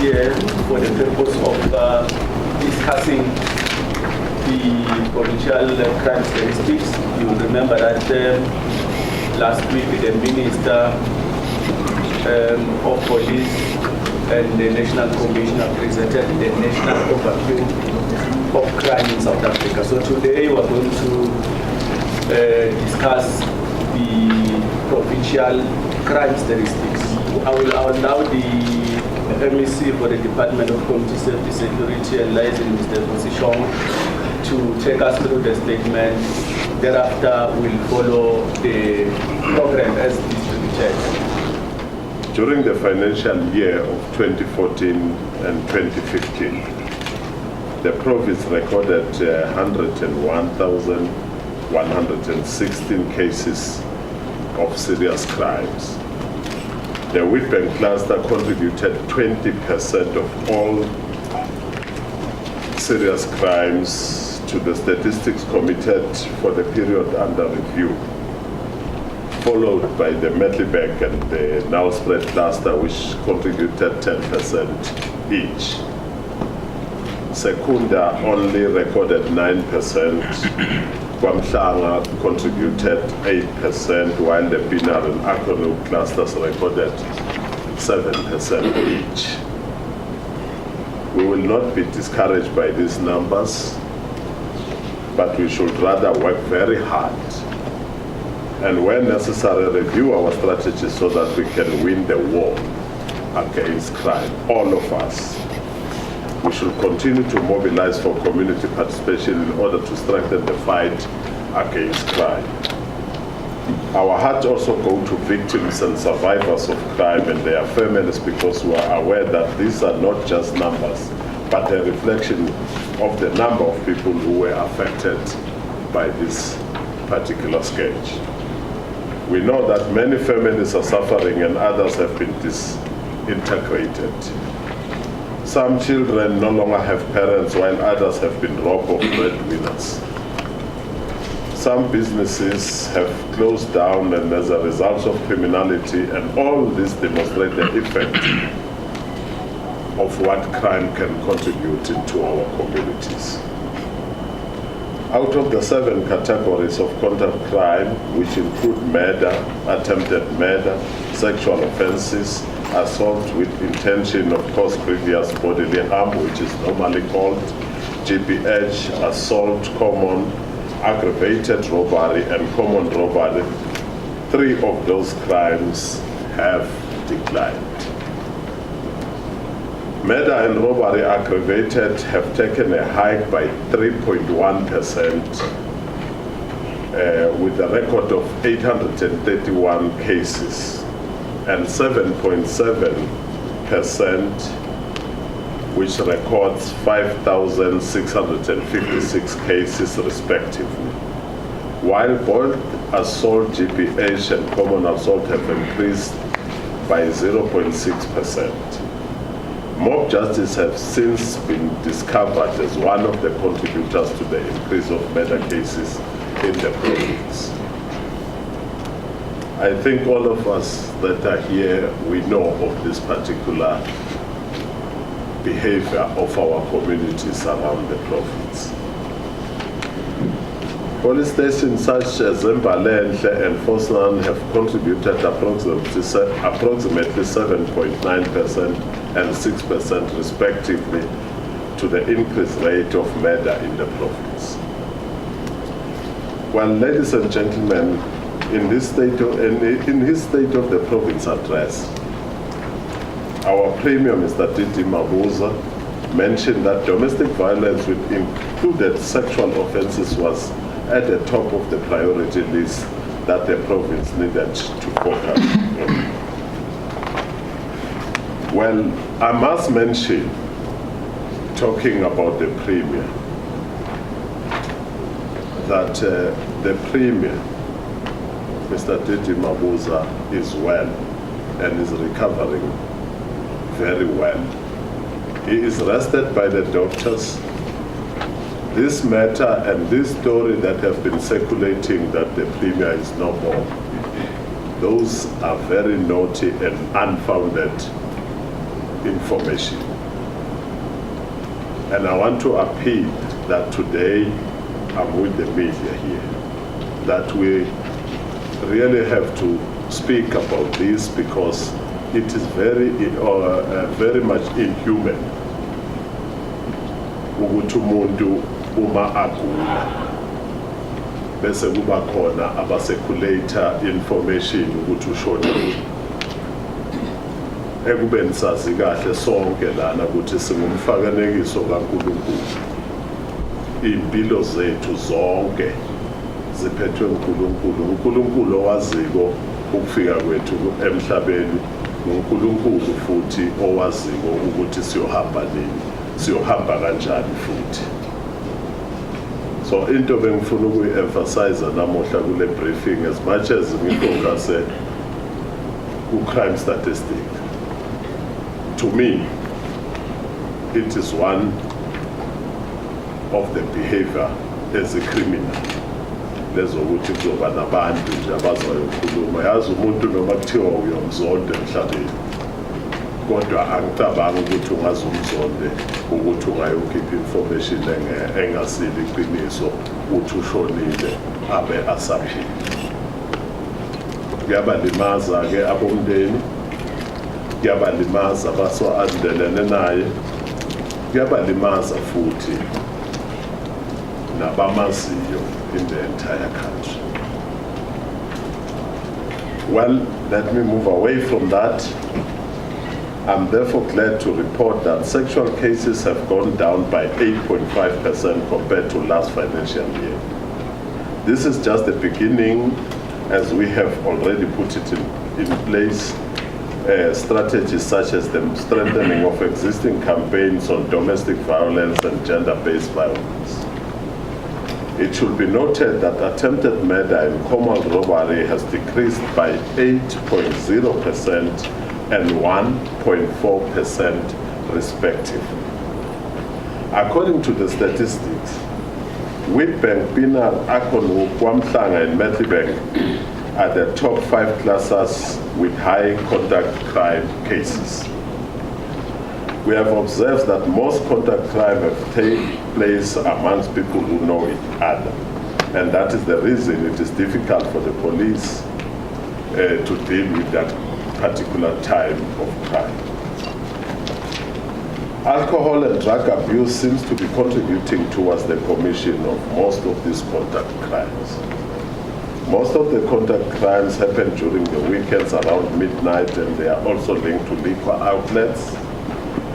here for the purpose of discussing the provincial crime statistics. You will remember that last week the Minister of Police and the National Commissioner presented the national overview of crime in South Africa. So today we're going to discuss the provincial crime statistics. I will allow the MEC for the Department of Community Safety, Security and Liaison, Mr. Position, to take us through the statement. Thereafter, we'll follow the program as distributed. During the financial year of 2014 and 2015, the province recorded 101,116 cases of serious crimes. The Witbank cluster contributed 20% of all serious crimes to the statistics committed for the period under review, followed by the Metlibek and the Nelspruit cluster, which contributed 10% each. Secunda only recorded 9%, Mpumalanga contributed 8%, while the Pinar and Akonu clusters recorded 7% each. We will not be discouraged by these numbers, but we should rather work very hard and when necessary review our strategies so that we can win the war against crime, all of us. We should continue to mobilize for community participation in order to strengthen the fight against crime. Our hearts also go to victims and survivors of crime and their families, because we are aware that these are not just numbers, but a reflection of the number of people who were affected by this particular scourge. We know that many families are suffering and others have been disintegrated. Some children no longer have parents, while others have been robbed of breadwinners. Some businesses have closed down and as a result of criminality, and all this demonstrates the effect of what crime can contribute into our communities. Out of the 7 categories of conduct crime, which include murder, attempted murder, sexual offenses, assault with intention of cause grievous bodily harm, which is normally called GBH, assault, common, aggravated robbery, and common robbery, 3 of those crimes have declined. Murder and robbery aggravated have taken a hike by 3.1%, with a record of 831 cases, and 7.7%, which records 5,656 cases respectively. While both assault, GBH, and common assault have increased by 0.6%. Mob justice has since been discovered as one of the contributors to the increase of murder cases in the province. I think all of us that are here, we know of this particular behavior of our communities around the province. Police stations such as Mpumalanga and Fosnan have contributed approximately 7.9% and 6% respectively to the increased rate of murder in the province. Well, ladies and gentlemen, in his State of the Province address, our Premier, Mr. Titi Mabuza, mentioned that domestic violence, which included sexual offenses, was at the top of the priority list that the province needed to focus on. Well, I must mention, talking about the Premier, that the Premier, Mr. Titi Mabuza, is well and is recovering very well. He is rested by the doctors. This matter and this story that have been circulating that the Premier is no more, those are very naughty and unfounded information. And I want to appeal that today I'm with the media here, that we really have to speak about this because it is very much inhuman ukuthi umuntu uma agula bese kuba khona abaseculator information ukuthi ushonile. Ekubeni sazi kahle sonke lana ukuthi singumfanekiso kaNkulunkulu. Impilo zethu zonke ziphethwe uNkulunkulu. uNkulunkulu owaziko ukufika kwethu emhlabeni, uNkulunkulu futhi owaziko ukuthi siyohamba nini, siyohamba kanjani futhi. So into bengifuna ukuyi-emphasize namuhla kule briefing, as much as ngifocuse ku-crime statistic, to me it is one of the behavior as a criminal. Lezokuthi kuzoba nabantu nje abazoyokhuluma. Yazi umuntu noma kuthiwa uyomzonda emhlabeni, kodwa angicabangi ukuthi ungazumzonde ukuthi ungayokhipha information engasili iqiniso ukuthi ushonile abe asaphila. Kuyabalimaza-ke abomndeni, kuyabalimaza abaso-andelene naye, kuyabalimaza futhi nabamaziyo in the entire country. Well, let me move away from that. I'm therefore glad to report that sexual cases have gone down by 8.5% compared to last financial year. This is just the beginning, as we have already put it in place, strategies such as the strengthening of existing campaigns on domestic violence and gender-based violence. It should be noted that attempted murder and common robbery has decreased by 8.0% and 1.4% respectively. According to the statistics, Witbank, Pinal, Akonu, Mpumalanga and Metlibeng are the top 5 clusters with high contact crime cases. We have observed that most contact crime have taken place amongst people who know each other. And that is the reason it is difficult for the police to deal with that particular type of crime. Alcohol and drug abuse seems to be contributing towards the commission of most of these contact crimes. Most of the contact crimes happen during the weekends around midnight, and they are also linked to liquor outlets.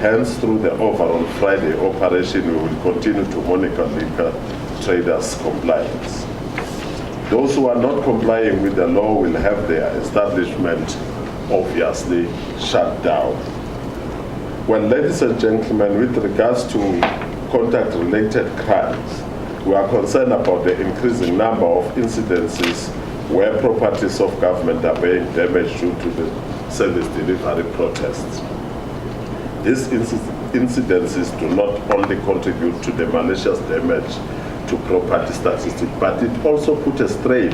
Hence, through the overall Friday operation, we will continue to monitor liquor traders' compliance. Those who are not complying with the law will have their establishment obviously shut down. Well, ladies and gentlemen, with regards to contact-related crimes, we are concerned about the increasing number of incidences where properties of government are being damaged due to the service delivery protests. These incidences do not only contribute to the malicious damage to property statistics, but it also puts a strain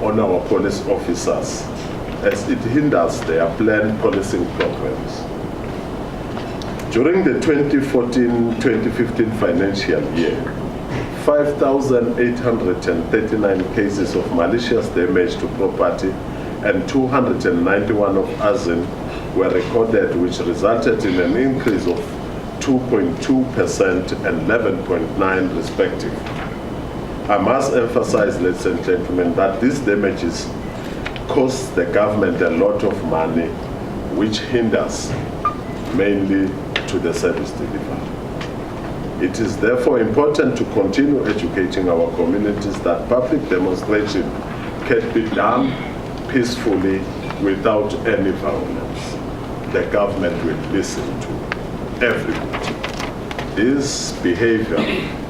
on our police officers as it hinders their planned policing programs. During the 2014-2015 financial year, 5,839 cases of malicious damage to property and 291 of arson were recorded, which resulted in an increase of 2.2% and 11.9% respectively. I must emphasize, ladies and gentlemen, that these damages cost the government a lot of money, which hinders mainly to the service delivery. It is therefore important to continue educating our communities that public demonstration can be done peacefully without any violence. The government will listen to everybody. This behavior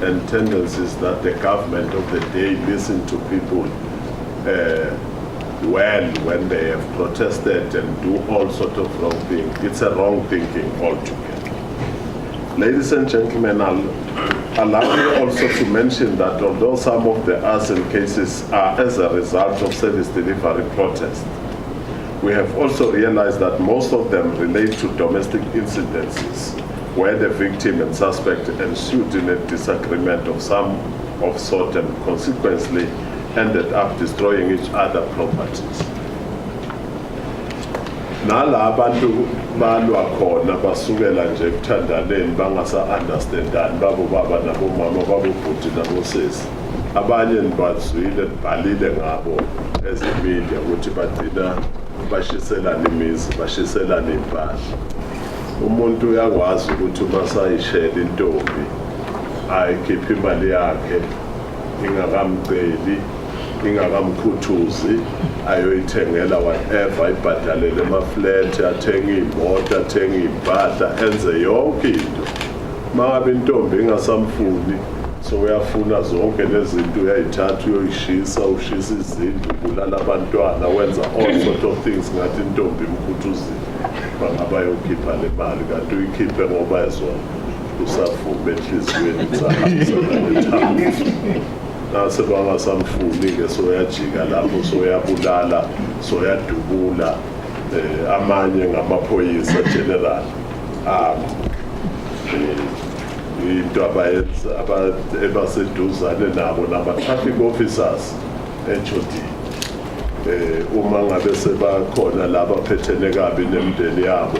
and tendencies that the government of the day listen to people well when they have protested and do all sorts of wrong things, it's a wrong thinking altogether. Ladies and gentlemen, allow me also to mention that although some of the arson cases are as a result of service delivery protests, we have also realized that most of them relate to domestic incidences where the victim and suspect ensued in a disagreement of some of sort and consequently ended up destroying each other properties. Nala abantu balwa khona basukela nje ekuthandaneni bangasa-understandani babo baba nabo mama babo bhuti nabo sisi. Abanye nibazwile nibhalile ngabo ezimedia ukuthi bagcina bashiselana imizi, bashiselana impahla. Umuntu uyakwazi ukuthi uma sayishela intombi ayikhiphe imali yakhe ingakamceli, ingakamkhuthuzi, ayoyithengela whatever, ibhadalele amaflat, athenge imoto, athenge impahla, enze yonke into. Mangabe intombi ingasamfuni, so uyafuna zonke lezi zinto uyayithatha uyoyishisa, ushisa izindlu, ubulala abantwana, wenza all sort of things ngathi intombi imkhuthuzile. Bangaba yokhipha le mali kanti uyikhiphe ngoba yezona usavume enhliziyweni usahambisana nase bangasamfuni-ke soyajika lapho soyabulala soyadubula amanye ngamaphoyisa general into ebaseduzane nabo nama-traffic officers ejodini. Uma ngabe sebakhona laba phethene kabi nemindeni yabo,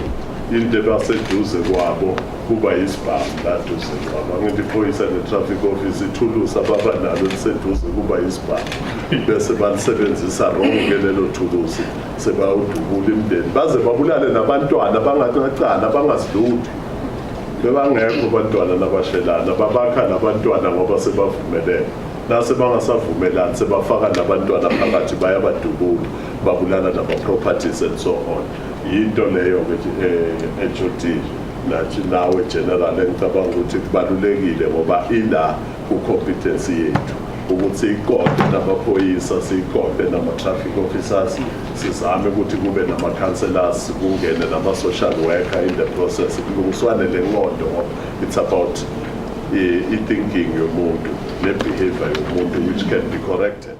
into ebaseduze kwabo kuba yisibhamu la duze kwabo. Ngithi iphoyisa ne-traffic office ithulusi ababanalo liseduze kuba yisibhamu, bese balisebenzisa ronke lelo thulusi sebawudubula imindeni baze babulale nabantwana bangacala bangasilutho. Bebangekho abantwana nabashelana babakha nabantwana ngoba sebavumelene. Nase bangasavumelani sebafaka nabantwana phakathi bayabadubula babulala nama-properties and so on. Yinto leyo-ke ejodini nathi nawe general engicabanga ukuthi kubalulekile ngoba ila ku-competence yethu ukuthi siyiqonde namaphoyisa, siyiqonde nama-traffic officers, sizame ukuthi kube nama-counsellors, kungene nama-social worker in the process, kulungiswane le ngqondo ngoba it's about i-thinking yomuntu ne-behavior yomuntu which can be corrected.